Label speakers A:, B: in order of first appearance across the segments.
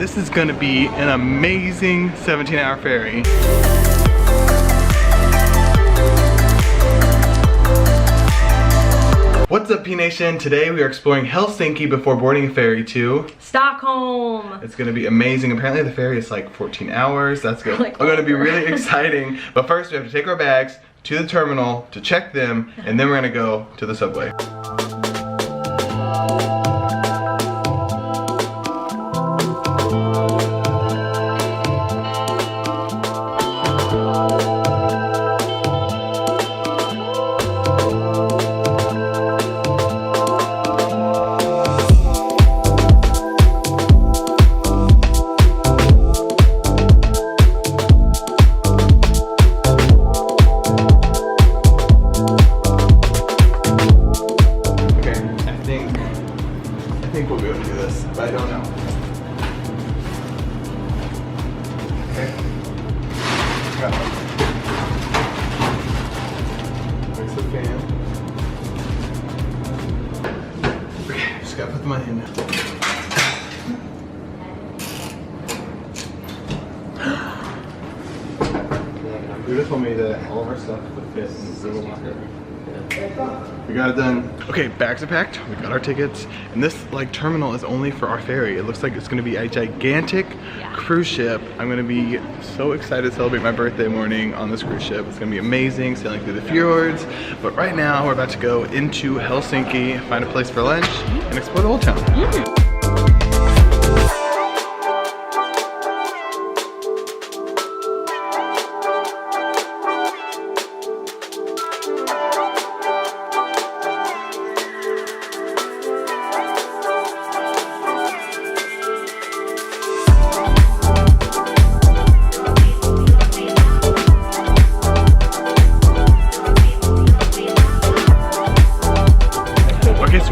A: This is gonna be an amazing 17-hour ferry. What's up, P Nation? Today we are exploring Helsinki before boarding a ferry to
B: Stockholm.
A: It's gonna be amazing. Apparently the ferry is like 14 hours. That's gonna be really exciting. But first we have to take our bags to the terminal to check them, and then we're gonna go to the subway. I think we'll be able to do this, but I don't know. Okay. Got it. Fix the fan. Okay, just gotta put the money in now. Buddha told me that all of our stuff would fit in this little locker. We got it done. Okay, bags are packed. We got our tickets, and this terminal is only for our ferry. It looks like it's gonna be a gigantic cruise ship. I'm gonna be so excited to celebrate my birthday morning on this cruise ship. It's gonna be amazing, sailing through the fjords. But right now, we're about to go into Helsinki, find a place for lunch, and explore the old town.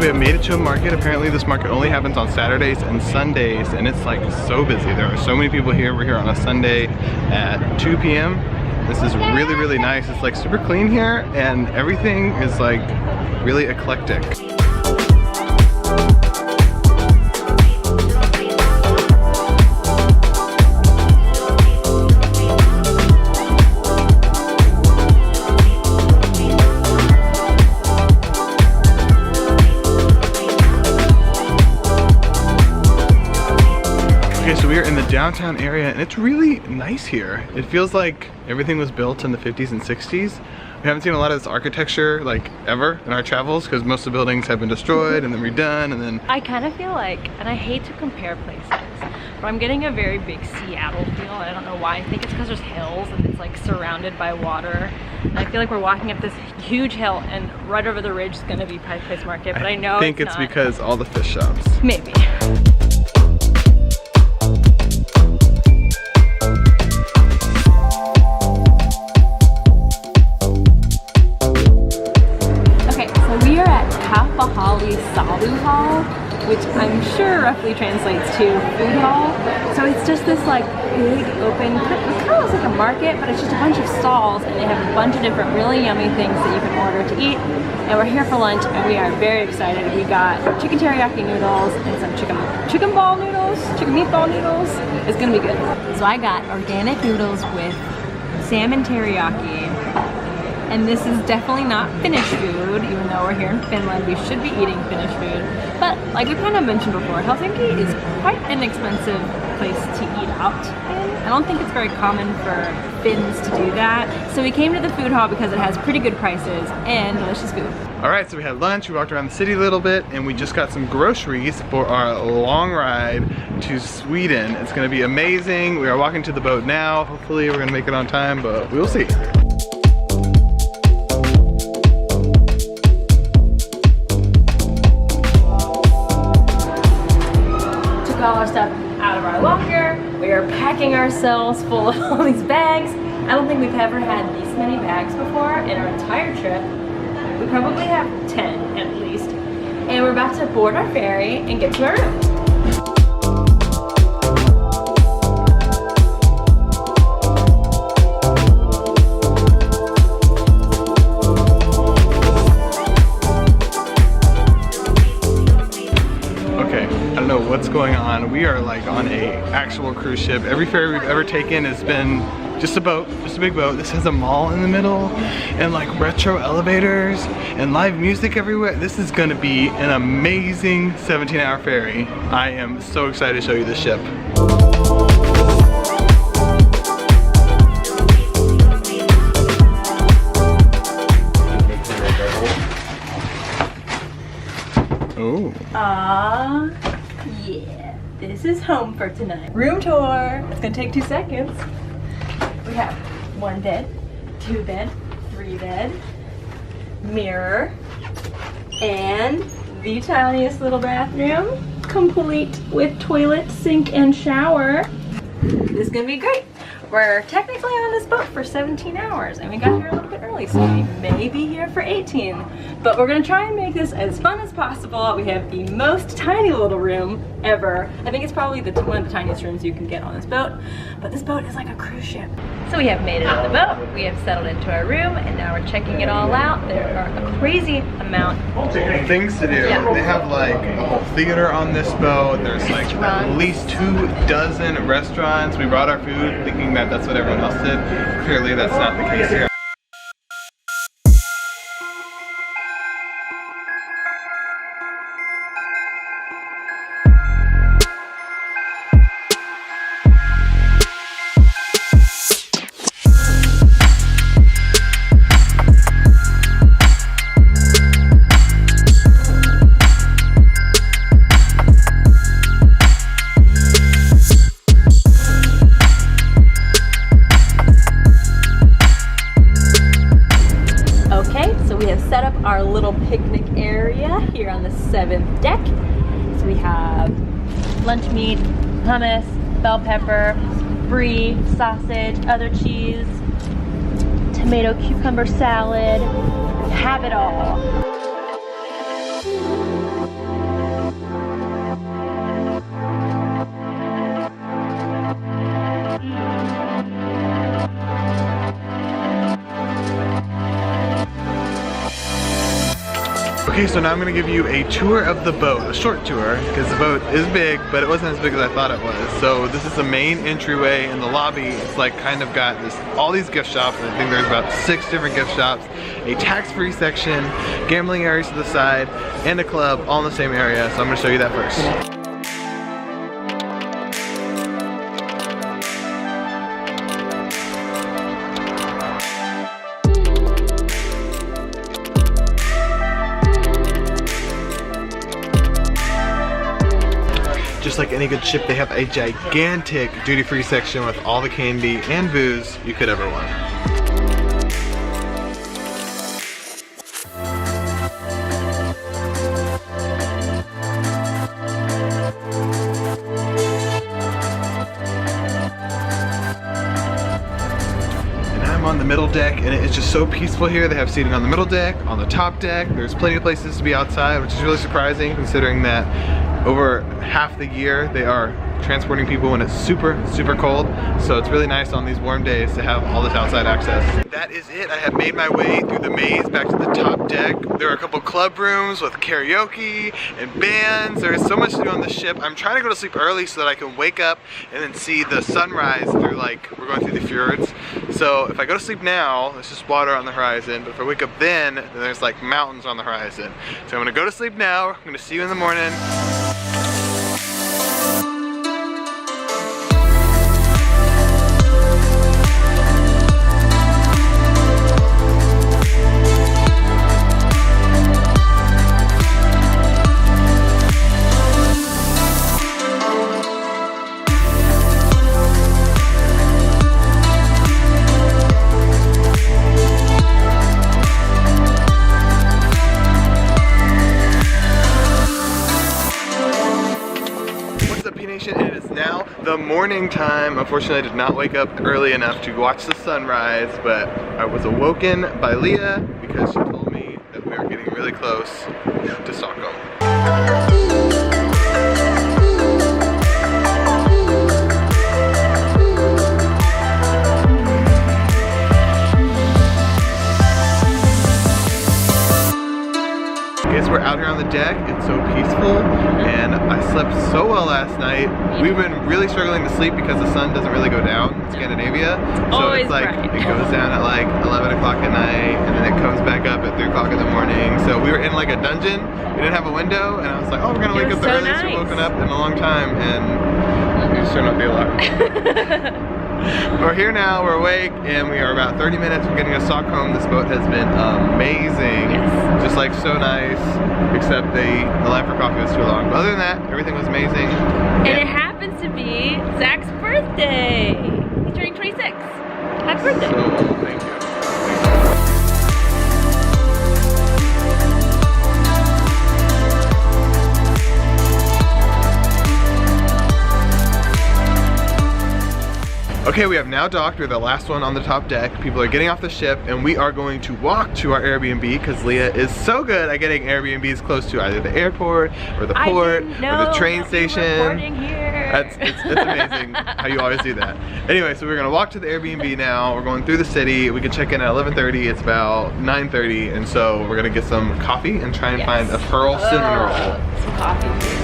A: We have made it to a market. Apparently this market only happens on Saturdays and Sundays, and it's like so busy. There are so many people here. We're here on a Sunday at 2 p.m. This is really, really nice. It's like super clean here, and everything is like really eclectic. So we are in the downtown area, and it's really nice here. It feels like everything was built in the 50s and 60s. We haven't seen a lot of this architecture like ever in our travels because most of the buildings have been destroyed and then redone, and then
B: I kind of feel like, and I hate to compare places, but I'm getting a very big Seattle feel, and I don't know why. I think it's because there's hills and it's like surrounded by water. And I feel like we're walking up this huge hill, and right over the ridge is going to be Pike Place Market, but I know
A: think it's because all the fish shops.
B: Maybe. Hall, which I'm sure roughly translates to food hall. So it's just this like big open, it kind of looks like a market, but it's just a bunch of stalls, and they have a bunch of different really yummy things that you can order to eat. And we're here for lunch, and we are very excited. We got chicken teriyaki noodles and some chicken meatball noodles. It's gonna be good. So I got organic noodles with salmon teriyaki. And this is definitely not Finnish food, even though we're here in Finland. We should be eating Finnish food. But like we kind of mentioned before, Helsinki is quite an expensive place to eat out in. I don't think it's very common for Finns to do that. So we came to the food hall because it has pretty good prices and delicious food.
A: All right, so we had lunch, we walked around the city a little bit, and we just got some groceries for our long ride to Sweden. It's gonna be amazing. We are walking to the boat now. Hopefully we're gonna make it on time, but we'll see.
B: All our stuff out of our locker. We are packing ourselves full of all these bags. I don't think we've ever had this many bags before in our entire trip. We probably have 10 at least. And we're about to board our ferry and get to our room.
A: What's going on? We we are like on a actual cruise ship. Every ferry we've ever taken has been just a boat, just a big boat. This has a mall in the middle and like retro elevators and live music everywhere. This is gonna be an amazing 17-hour ferry. I am so excited to show you this ship. Oh.
B: Yeah. This is home for tonight. Room tour. It's gonna take 2 seconds. We have 1 bed, 2 bed, 3 bed, mirror, and the tiniest little bathroom, complete with toilet, sink, and shower. This is gonna be great. We're technically on this boat for 17 hours and we got here a little bit early, so we may be here for 18. But we're gonna try and make this as fun as possible. We have the most tiny little room ever. I think it's probably one of the tiniest rooms you can get on this boat, but this boat is like a cruise ship. So we have made it on the boat, we have settled into our room, and now we're checking it all out. There are a crazy amount of
A: things to do. Yeah. They have like a whole theater on this boat. There's like at least 24 restaurants. We brought our food thinking that that's what everyone else did. Clearly that's not the case here.
B: set up our little picnic area here on the 7th deck. So we have lunch meat, hummus, bell pepper, brie, sausage, other cheese, tomato cucumber salad. Have it all.
A: Okay, so now I'm gonna give you a tour of the boat, a short tour, because the boat is big, but it wasn't as big as I thought it was. So this is the main entryway in the lobby. It's like kind of got all these gift shops. I think there's about 6 different gift shops, a tax-free section, gambling areas to the side, and a club all in the same area. So I'm gonna show you that first. Just like any good ship, they have a gigantic duty-free section with all the candy and booze you could ever want. On the middle deck, and it's just so peaceful here. They have seating on the middle deck, on the top deck. There's plenty of places to be outside, which is really surprising considering that over half the year they are transporting people when it's super cold. So it's really nice on these warm days to have all this outside access. That is it. I have made my way through the maze back to the top deck. There are a couple club rooms with karaoke and bands. There is so much to do on the ship. I'm trying to go to sleep early so that I can wake up and then see the sunrise through, like, we're going through the fjords. So if I go to sleep now, there's just water on the horizon, but if I wake up then there's like mountains on the horizon. So I'm gonna go to sleep now. I'm gonna see you in the morning. It is now the morning time. Unfortunately, I did not wake up early enough to watch the sunrise, but I was awoken by Leah because she told me that we are getting really close to Stockholm. We're out here on the deck. It's so peaceful, and I slept so well last night. We've been really struggling to sleep because the sun doesn't really go down in Scandinavia. So
B: Always
A: it's like,
B: bright.
A: it goes down at like 11 o'clock at night, and then it comes back up at 3 o'clock in the morning. So we were in like a dungeon. We didn't have a window, and I was like, oh, we're gonna wake up the earliest we've woken up in a long time, and we just turned off the alarm. We're here now, we're awake, and we are about 30 minutes from getting to Stockholm. This boat has been amazing.
B: Yes.
A: Just like so nice, except the line for coffee was too long. But other than that, everything was amazing.
B: And it happens to be Zach's birthday. He's turning 26. Happy birthday.
A: So, thank you. Okay, we have now docked. We're the last one on the top deck. People are getting off the ship, and we are going to walk to our Airbnb because Leah is so good at getting Airbnbs close to either the airport or the port or the train station. It's amazing how you always do that. Anyway, so we're gonna walk to the Airbnb now. We're going through the city. We can check in at 11:30. It's about 9:30, and so we're gonna get some coffee and try and find a pearl cinnamon roll.
B: Some coffee, please.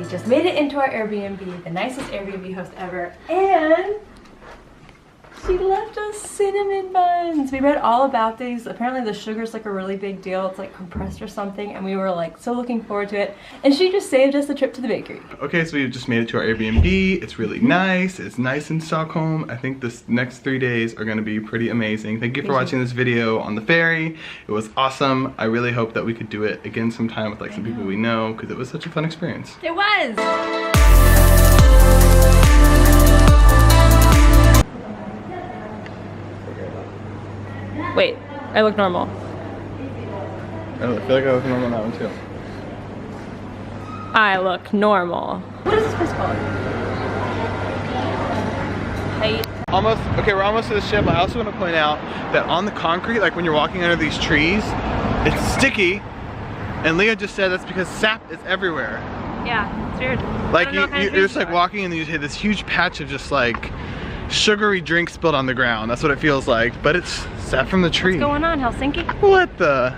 B: Just made it into our Airbnb, the nicest Airbnb host ever, and she left us cinnamon buns. We read all about these. Apparently the sugar's like a really big deal. It's like compressed or something, and we were like so looking forward to it. And she just saved us the trip to the bakery.
A: Okay, so we've just made it to our Airbnb. It's really nice. It's nice in Stockholm. I think this next 3 days are gonna be pretty amazing. Thank you for watching this video on the ferry. It was awesome. I really hope that we could do it again sometime with like some people we know, because it was such a fun experience.
B: It was! Wait, I look normal.
A: I feel like I look normal on that one too.
B: I look normal. What is this place called?
A: Okay, we're almost to the ship. I also want to point out that on the concrete, like when you're walking under these trees, it's sticky. And Leah just said that's because sap is everywhere.
B: Yeah, it's weird.
A: Like you're just like walking and you hit this huge patch of just like sugary drink spilled on the ground. That's what it feels like, but it's sap from the tree.
B: What's going on, Helsinki?
A: What the?